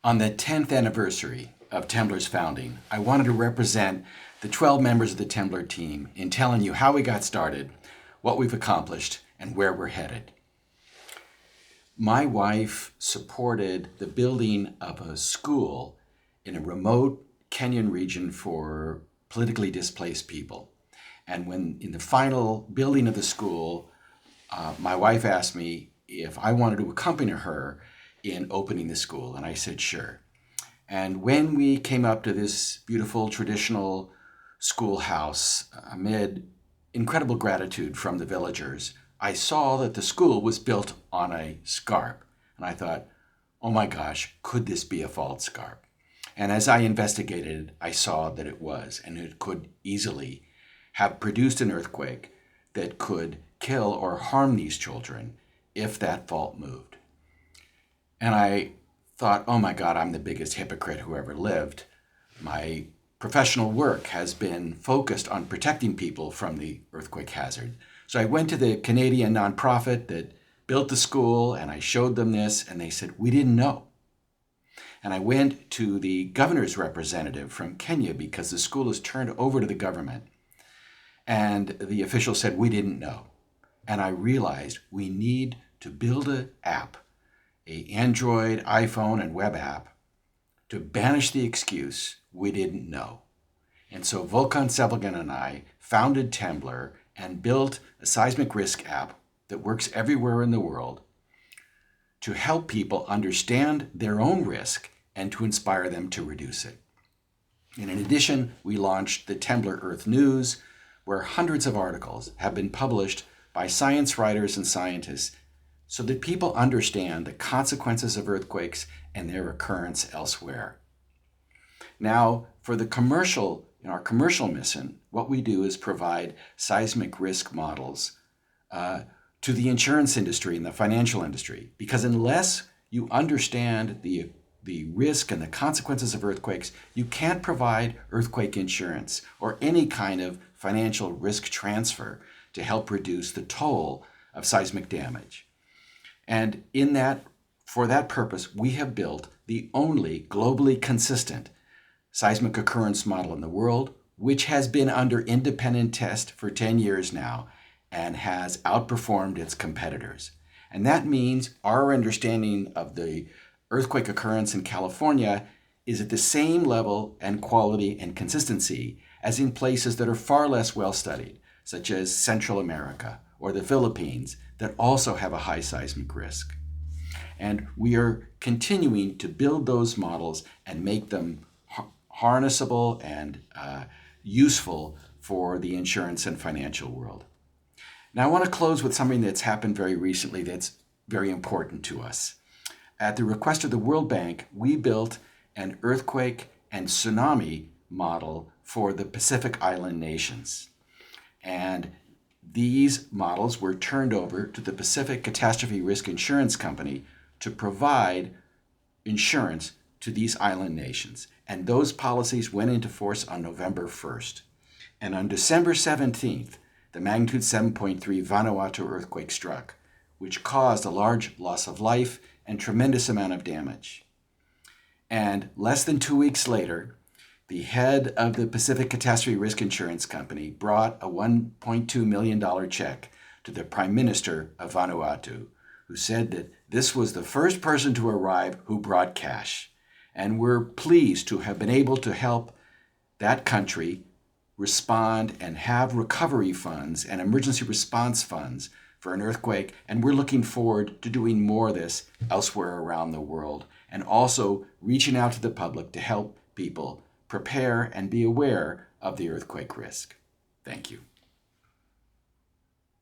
On the 10th anniversary of Temblor's founding, I wanted to represent the 12 members of the Temblor team in telling you how we got started, what we've accomplished, and where we're headed. My wife supported the building of a school in a remote Kenyan region for politically displaced people. And when in the final building of the school, my wife asked me if I wanted to accompany her in opening the school, and I said sure. And when we came up to this beautiful traditional schoolhouse, amid incredible gratitude from the villagers, I saw that the school was built on a scarp. And I thought, oh my gosh, could this be a fault scarp? And as I investigated, I saw that it was, and it could easily have produced an earthquake that could kill or harm these children if that fault moved. And I thought, oh my God, I'm the biggest hypocrite who ever lived. My professional work has been focused on protecting people from the earthquake hazard. So I went to the Canadian nonprofit that built the school and I showed them this and they said, we didn't know. And I went to the governor's representative from Kenya because the school is turned over to the government. And the official said, we didn't know. And I realized we need to build an app, an Android, iPhone, and web app to banish the excuse we didn't know. And so Volkan Sevilgan and I founded Temblor and built a seismic risk app that works everywhere in the world to help people understand their own risk and to inspire them to reduce it. And in addition, we launched the Temblor Earth News, where hundreds of articles have been published by science writers and scientists so that people understand the consequences of earthquakes and their occurrence elsewhere. Now, for in our commercial mission, what we do is provide seismic risk models to the insurance industry and the financial industry, because unless you understand the risk and the consequences of earthquakes, you can't provide earthquake insurance or any kind of financial risk transfer to help reduce the toll of seismic damage. And for that purpose, we have built the only globally consistent seismic occurrence model in the world, which has been under independent test for 10 years now and has outperformed its competitors. And that means our understanding of the earthquake occurrence in California is at the same level and quality and consistency as in places that are far less well studied, such as Central America or the Philippines, that also have a high seismic risk. And we are continuing to build those models and make them harnessable and useful for the insurance and financial world. Now I want to close with something that's happened very recently that's very important to us. At the request of the World Bank, we built an earthquake and tsunami model for the Pacific Island nations. And these models were turned over to the Pacific Catastrophe Risk Insurance Company to provide insurance to these island nations. And those policies went into force on November 1st. And on December 17th, the magnitude 7.3 Vanuatu earthquake struck, which caused a large loss of life and tremendous amount of damage. And less than 2 weeks later, the head of the Pacific Catastrophe Risk Insurance Company brought a $1.2 million check to the Prime Minister of Vanuatu, who said that this was the first person to arrive who brought cash. And we're pleased to have been able to help that country respond and have recovery funds and emergency response funds for an earthquake. And we're looking forward to doing more of this elsewhere around the world, and also reaching out to the public to help people prepare and be aware of the earthquake risk. Thank you.